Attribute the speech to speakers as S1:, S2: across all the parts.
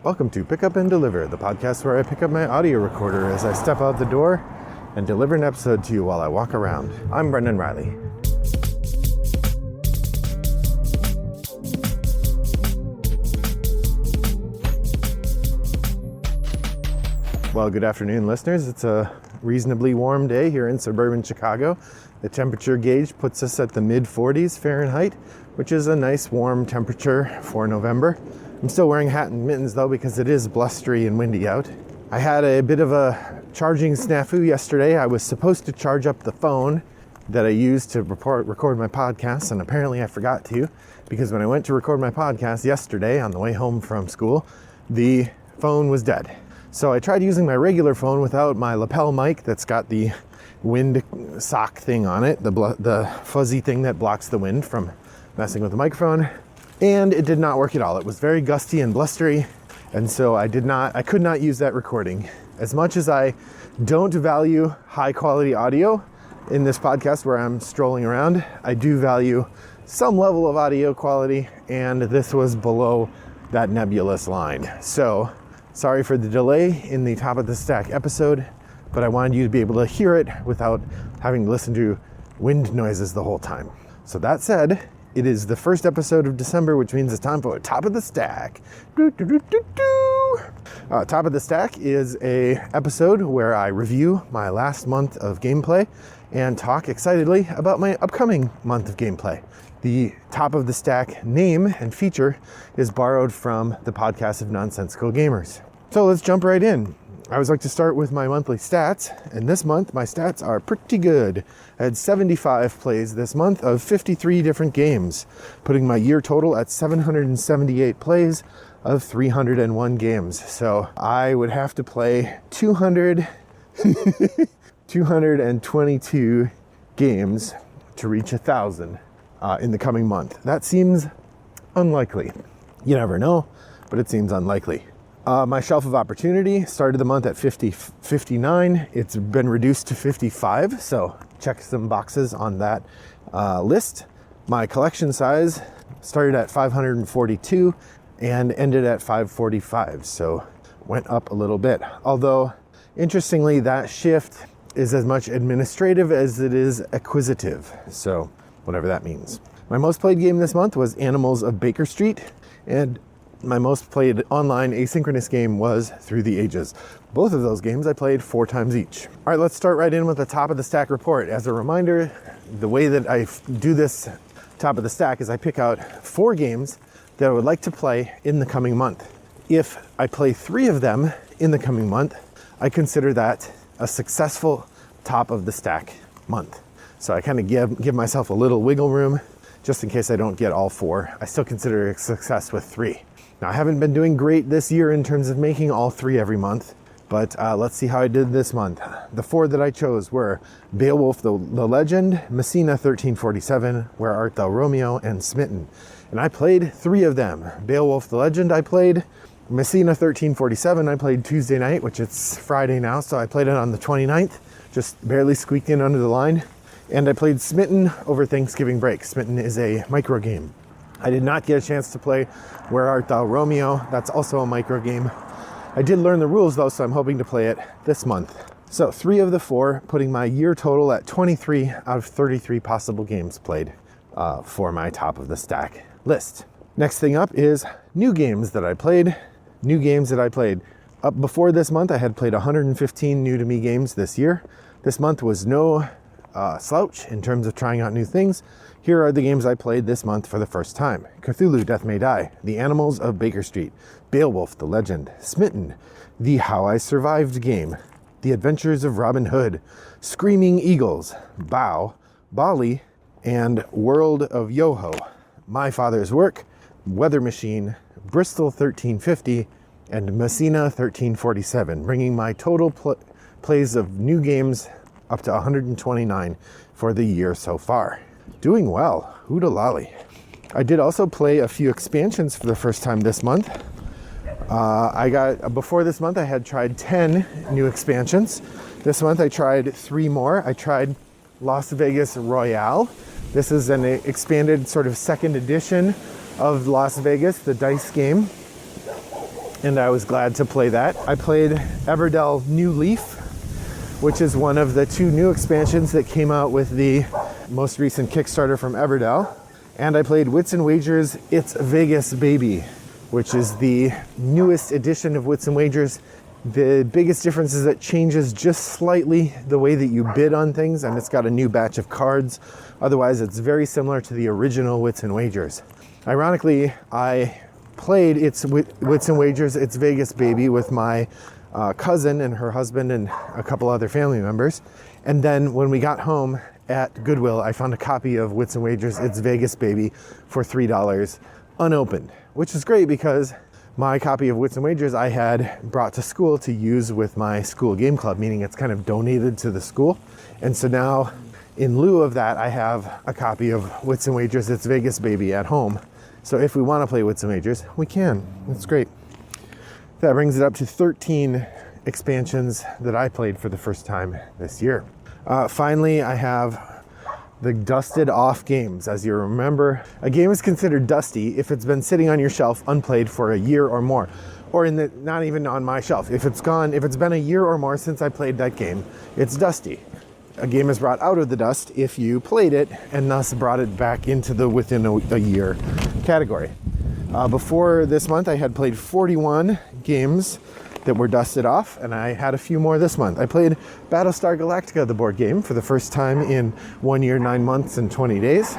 S1: Welcome to Pick Up and Deliver, the podcast where I pick up my audio recorder as I step out the door and deliver an episode to you while I walk around. I'm Brendan Riley. Well, good afternoon, listeners. It's a reasonably warm day here in suburban Chicago. The temperature gauge puts us at the mid-40s Fahrenheit, which is a nice warm temperature for November. I'm still wearing a hat and mittens though because it is blustery and windy out. I had a bit of a charging snafu yesterday. I was supposed to charge up the phone that I used to record my podcast, and apparently I forgot to, because when I went to record my podcast yesterday on the way home from school, the phone was dead. So I tried using my regular phone without my lapel mic that's got the wind sock thing on it, the fuzzy thing that blocks the wind from messing with the microphone, and it did not work at all. It was very gusty and blustery, and so I could not use that recording. As much as I don't value high quality audio in this podcast where I'm strolling around, I do value some level of audio quality, and this was below that nebulous line. So sorry for the delay in the Top of the Stack episode, but I wanted you to be able to hear it without having to listen to wind noises the whole time. So that said, it is the first episode of December, which means it's time for Top of the Stack. Top of the Stack is a episode where I review my last month of gameplay and talk excitedly about my upcoming month of gameplay. The Top of the Stack name and feature is borrowed from the podcast of Nonsensical Gamers. So let's jump right in. I always like to start with my monthly stats, and this month my stats are pretty good. I had 75 plays this month of 53 different games, putting my year total at 778 plays of 301 games. So I would have to play 222 games to reach 1,000 in the coming month. That seems unlikely. You never know, but it seems unlikely. My shelf of opportunity started the month at 59. It's been reduced to 55, so check some boxes on that list. My collection size started at 542 and ended at 545, so went up a little bit. Although, interestingly, that shift is as much administrative as it is acquisitive, so whatever that means. My most played game this month was Animals of Baker Street, and my most played online asynchronous game was Through the Ages. Both of those games I played 4 times each. All right, let's start right in with the Top of the Stack report. As a reminder, the way that I do this Top of the Stack is I pick out 4 games that I would like to play in the coming month. If I play 3 of them in the coming month, I consider that a successful Top of the Stack month. So I kind of give myself a little wiggle room just in case I don't get all 4. I still consider it a success with 3. Now, I haven't been doing great this year in terms of making all 3 every month, but let's see how I did this month. The 4 that I chose were Beowulf the Legend, Messina 1347, Where Art Thou Romeo, and Smitten. And I played 3 of them. Beowulf the Legend I played, Messina 1347 I played Tuesday night, which it's Friday now, so I played it on the 29th, just barely squeaked in under the line. And I played Smitten over Thanksgiving break. Smitten is a micro game. I did not get a chance to play Where Art Thou Romeo. That's also a micro game. I did learn the rules though, so I'm hoping to play it this month. So 3 of the 4, putting my year total at 23 out of 33 possible games played for my Top of the Stack list. Next thing up is new games that I played. Up before this month, I had played 115 new to me games this year. This month was no slouch in terms of trying out new things. Here are the games I played this month for the first time. Cthulhu Death May Die, The Animals of Baker Street, Beowulf the Legend, Smitten, The How I Survived game, The Adventures of Robin Hood, Screaming Eagles, Bow, Bali, and World of Yoho, My Father's Work, Weather Machine, Bristol 1350, and Messina 1347, bringing my total plays of new games up to 129 for the year so far. Doing well, hoodalali. I did also play a few expansions for the first time this month. Before this month I had tried 10 new expansions. This month I tried 3 more. I tried Las Vegas Royale. This is an expanded sort of second edition of Las Vegas, the dice game. and I was glad to play that. I played Everdell New Leaf, which is one of the 2 new expansions that came out with the most recent Kickstarter from Everdell. And I played Wits and Wagers It's Vegas Baby, which is the newest edition of Wits and Wagers. The biggest difference is it changes just slightly the way that you bid on things, and it's got a new batch of cards. Otherwise, it's very similar to the original Wits and Wagers. Ironically, I played Wits and Wagers It's Vegas Baby with my cousin and her husband and a couple other family members. And then when we got home at Goodwill, I found a copy of Wits and Wagers It's Vegas Baby for $3 unopened, which is great because my copy of Wits and Wagers I had brought to school to use with my school game club, meaning it's kind of donated to the school. And so now, in lieu of that, I have a copy of Wits and Wagers It's Vegas Baby at home. So if we want to play Wits and Wagers, we can. That's great. That brings it up to 13 expansions that I played for the first time this year. Finally, I have the dusted off games. As you remember, a game is considered dusty if it's been sitting on your shelf unplayed for a year or more, or not even on my shelf. If it's been a year or more since I played that game, it's dusty. A game is brought out of the dust if you played it and thus brought it back into the within a year category. Before this month, I had played 41 games that were dusted off, and I had a few more this month. I played Battlestar Galactica, the board game, for the first time in 1 year, 9 months, and 20 days.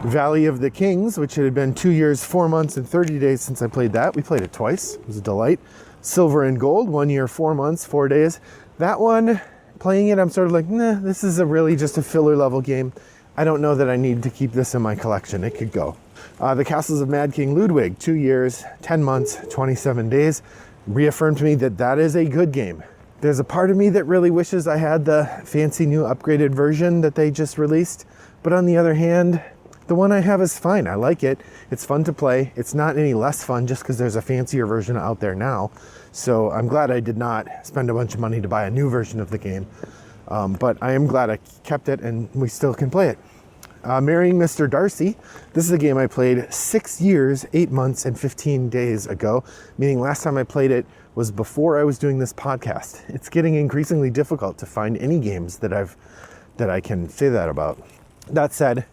S1: Valley of the Kings, which it had been 2 years, 4 months, and 30 days since I played that. We played it twice. It was a delight. Silver and Gold, 1 year, 4 months, 4 days. That one, playing it, I'm sort of like, nah, this is really just a filler level game. I don't know that I need to keep this in my collection. It could go. The Castles of Mad King Ludwig, 2 years, 10 months, 27 days. Reaffirmed to me that that is a good game. There's a part of me that really wishes I had the fancy new upgraded version that they just released. But on the other hand, the one I have is fine. I like it. It's fun to play. It's not any less fun just because there's a fancier version out there now. So I'm glad I did not spend a bunch of money to buy a new version of the game. But I am glad I kept it and we still can play it. Marrying Mr. Darcy. This is a game I played 6 years, 8 months, and 15 days ago, meaning last time I played it was before I was doing this podcast. It's getting increasingly difficult to find any games that I can say that about. That said,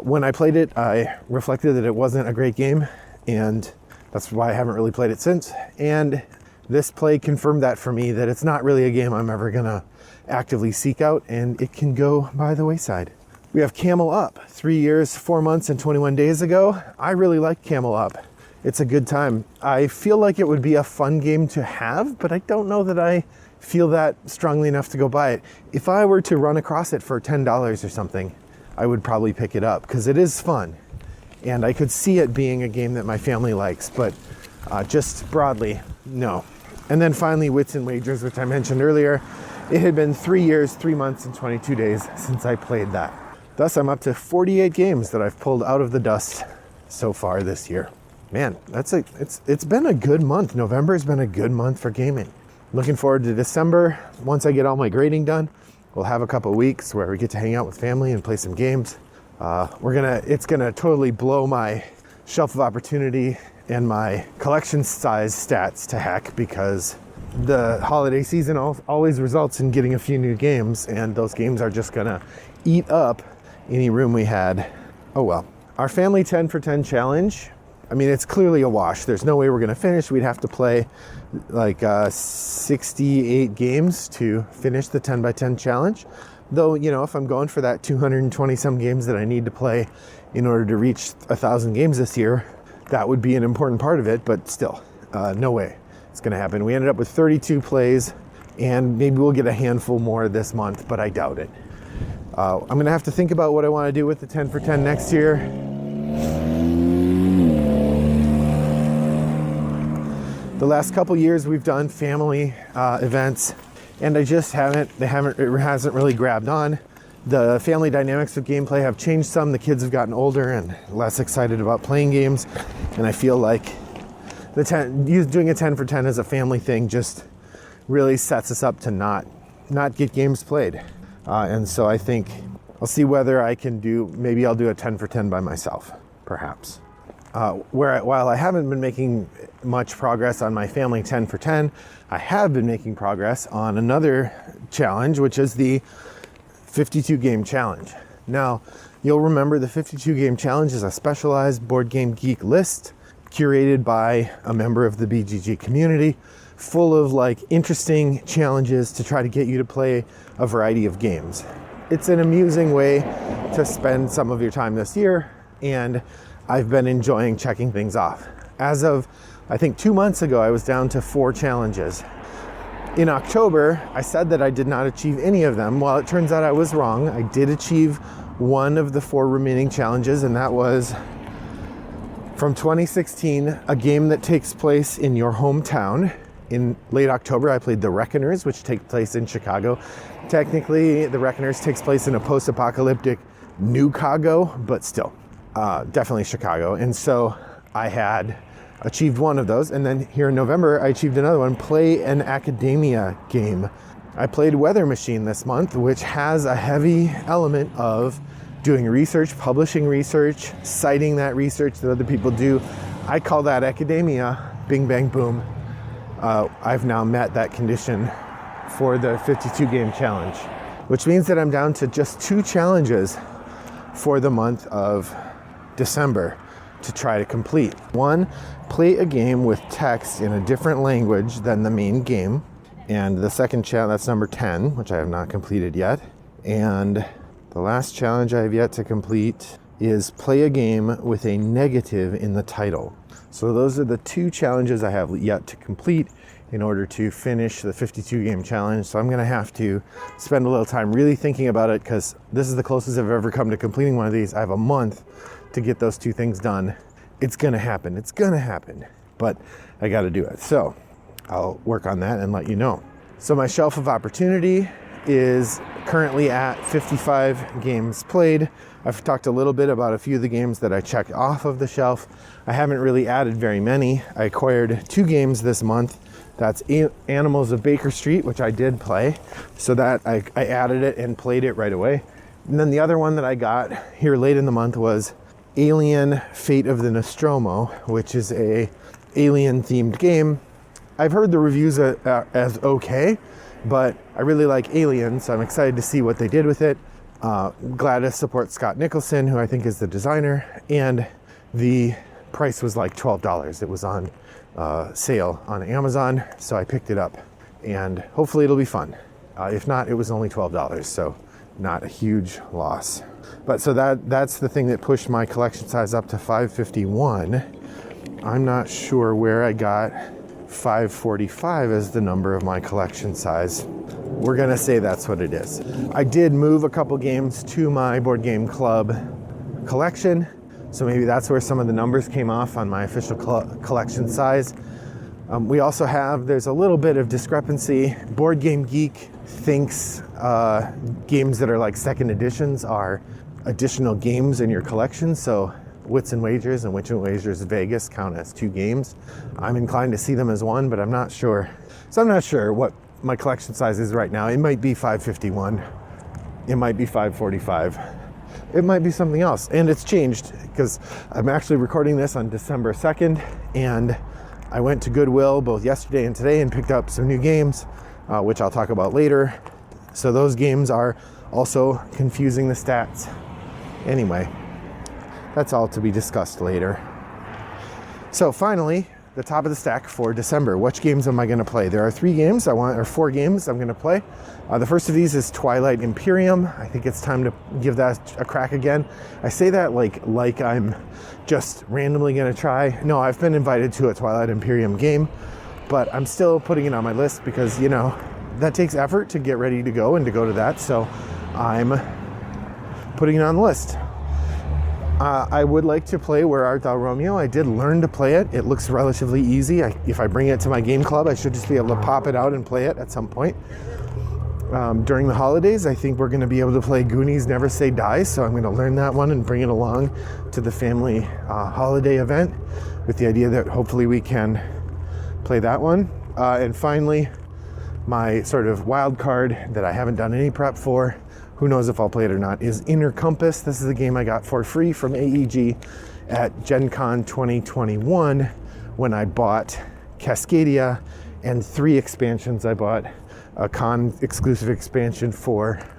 S1: when I played it, I reflected that it wasn't a great game, and that's why I haven't really played it since. And this play confirmed that for me, that it's not really a game I'm ever gonna actively seek out, and it can go by the wayside. We have Camel Up, 3 years, 4 months, and 21 days ago. I really like Camel Up. It's a good time. I feel like it would be a fun game to have, but I don't know that I feel that strongly enough to go buy it. If I were to run across it for $10 or something, I would probably pick it up because it is fun. And I could see it being a game that my family likes, but just broadly, no. And then finally, Wits and Wagers, which I mentioned earlier. It had been 3 years, 3 months, and 22 days since I played that. Thus, I'm up to 48 games that I've pulled out of the dust so far this year. Man, it's been a good month. November has been a good month for gaming. Looking forward to December. Once I get all my grading done, we'll have a couple weeks where we get to hang out with family and play some games. It's gonna totally blow my shelf of opportunity and my collection size stats to heck, because the holiday season always results in getting a few new games, and those games are just gonna eat up any room we had. Oh well. Our family 10 for 10 challenge, I mean, it's clearly a wash. There's no way we're gonna finish. We'd have to play like 68 games to finish the 10 by 10 challenge. Though, you know, if I'm going for that 220 some games that I need to play in order to reach 1,000 games this year, that would be an important part of it, but still, no way it's gonna happen. We ended up with 32 plays, and maybe we'll get a handful more this month, but I doubt it. I'm gonna have to think about what I wanna do with the 10 for 10 next year. The last couple years we've done family events, and it hasn't really grabbed on. The family dynamics of gameplay have changed some. The kids have gotten older and less excited about playing games, and I feel like doing a 10 for 10 as a family thing just really sets us up to not get games played. And so I think I'll see whether I can maybe I'll do a 10 for 10 by myself, perhaps. While I haven't been making much progress on my family 10 for 10, I have been making progress on another challenge, which is the 52 game challenge. Now, you'll remember the 52 game challenge is a specialized Board Game Geek list curated by a member of the BGG community, full of like interesting challenges to try to get you to play a variety of games. It's an amusing way to spend some of your time this year, and I've been enjoying checking things off. As of, I think 2 months ago, I was down to 4 challenges. In October, I said that I did not achieve any of them. Well, it turns out I was wrong. I did achieve one of the 4 remaining challenges, and that was from 2016, a game that takes place in your hometown. In late October, I played The Reckoners, which take place in Chicago. Technically, The Reckoners takes place in a post-apocalyptic New Chicago, but still, definitely Chicago. And so I had achieved one of those. And then here in November, I achieved another one, Play an Academia game. I played Weather Machine this month, which has a heavy element of doing research, publishing research, citing that research that other people do. I call that academia. Bing, bang, boom. I've now met that condition for the 52 game challenge, which means that I'm down to just 2 challenges for the month of December to try to complete. One, play a game with text in a different language than the main game. And the second challenge, that's number 10, which I have not completed yet. And the last challenge I have yet to complete is play a game with a negative in the title. So those are the 2 challenges I have yet to complete in order to finish the 52 game challenge. So I'm going to have to spend a little time really thinking about it, because this is the closest I've ever come to completing one of these. I have a month to get those 2 things done. It's going to happen. It's going to happen. But I got to do it. So I'll work on that and let you know. So my shelf of opportunity is currently at 55 games played. I've talked a little bit about a few of the games that I checked off of the shelf. I haven't really added very many. I acquired 2 games this month. That's Animals of Baker Street, which I did play. So that I added it and played it right away. And then the other one that I got here late in the month was Alien Fate of the Nostromo, which is a alien themed game. I've heard the reviews as okay, but I really like Alien, so I'm excited to see what they did with it. Glad to support Scott Nicholson, who I think is the designer, and the price was like $12. It was on sale on Amazon, so I picked it up, and hopefully it'll be fun. If not, it was only $12, so not a huge loss. But so that's the thing that pushed my collection size up to 551. I'm not sure where I got 545 as the number of my collection size. We're gonna say that's what it is. I did move a couple games to my Board Game Club collection, so maybe that's where some of the numbers came off on my official collection size. We also have, there's a little bit of discrepancy. Board Game Geek thinks games that are like second editions are additional games in your collection, so Wits and Wagers and Wits and Wagers Vegas count as 2 games. I'm inclined to see them as 1, but I'm not sure. So I'm not sure what my collection size is right now. It might be 551. It might be 545. It might be something else. And it's changed because I'm actually recording this on December 2nd, and I went to Goodwill both yesterday and today and picked up some new games, which I'll talk about later. So those games are also confusing the stats. Anyway, that's all to be discussed later. So finally, the top of the stack for December. Which games am I going to play? There are 4 games I'm going to play. The first of these is Twilight Imperium. I think it's time to give that a crack again. I say that like I'm just randomly going to try. No, I've been invited to a Twilight Imperium game, but I'm still putting it on my list because, you know, that takes effort to get ready to go and to go to that. So I'm putting it on the list. I would like to play Where Art Thou, Romeo. I did learn to play it. It looks relatively easy. If I bring it to my game club, I should just be able to pop it out and play it at some point. During the holidays, I think we're going to be able to play Goonies Never Say Die, so I'm going to learn that one and bring it along to the family holiday event with the idea that hopefully we can play that one. And finally, my sort of wild card that I haven't done any prep for, who knows if I'll play it or not, is Inner Compass. This is a game I got for free from AEG, at Gen Con 2021 when I bought Cascadia and 3 expansions. I bought a con exclusive expansion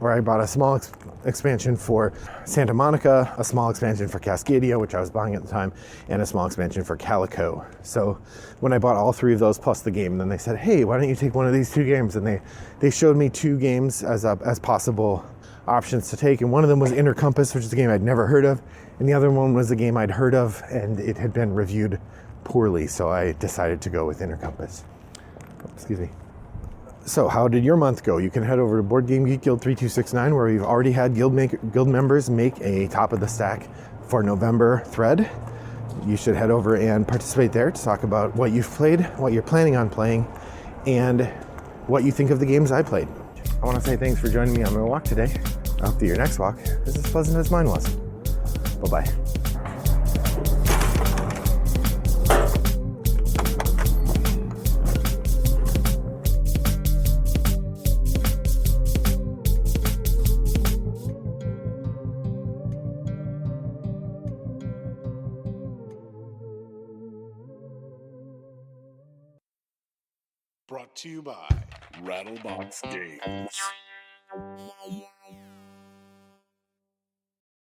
S1: I bought a small expansion for Santa Monica, a small expansion for Cascadia, which I was buying at the time, and a small expansion for Calico. So when I bought all 3 of those plus the game, then they said, hey, why don't you take one of these 2 games? And they showed me 2 games as possible options to take. And one of them was Inner Compass, which is a game I'd never heard of. And the other one was a game I'd heard of, and it had been reviewed poorly. So I decided to go with Inner Compass. Excuse me. So how did your month go? You can head over to Board Game Geek Guild 3269, where we've already had guild members make a top of the stack for November thread. You should head over and participate there to talk about what you've played, what you're planning on playing, and what you think of the games I played. I want to say thanks for joining me on my walk today. I hope that your next walk is as pleasant as mine was. Bye-bye.
S2: Brought to you by Rattlebox Games.